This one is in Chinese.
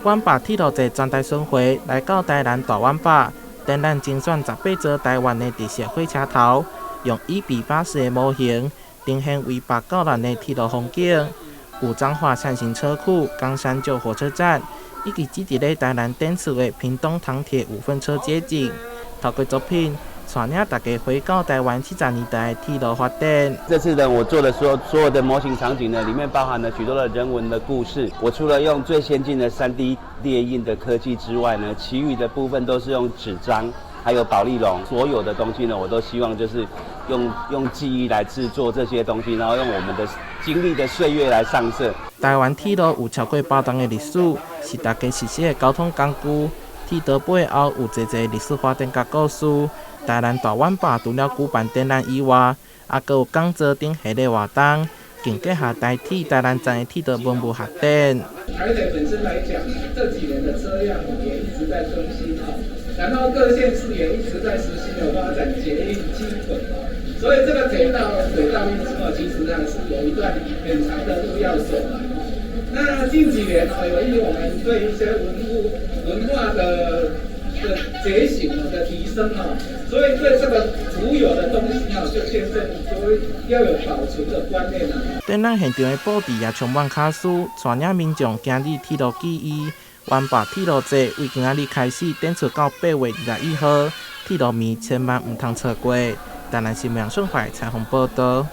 湾坝铁路节全台巡回来到台南大湾坝，展览精选18座台湾的特色火车头，用1:80的模型呈现威霸高难的铁路风景。有彰化扇形车库、冈山旧火车站，以及只伫咧台南展出的屏东糖铁5分车街景。透过作品，带领大家回到台湾70年代的铁路发展。这次呢，我做的所有的模型场景呢，里面包含了许多的人文的故事。我除了用最先进的3D 列印的科技之外呢，其余的部分都是用纸张，还有保丽龙，所有的东西呢，我都希望就是用记忆来制作这些东西，然后用我们的经历的岁月来上色。台湾铁路有超过8段的历史，是大家熟悉的交通工具。铁道背后有侪侪历史发展甲故事。台南大湾坝除了举办展览以外，还阁有讲座等系列活动，更结合台铁台南站的铁道文物学展。台铁本身来讲，这几年的车辆也一直在更新然后各县市也一直在实行的发展捷运基本所以这个轨道运输其实呢是有一段很长的路要走。那近几年由于我们对一些文化的觉醒的提升所以对这个固有的东西就现在要有保存的观念展览现场的布置也充满卡斯，带领民众行入铁路记忆。湾坝铁路节为今仔日开始展出到8月21号，铁路迷千万唔通错过。台南新闻顺怀采访报道。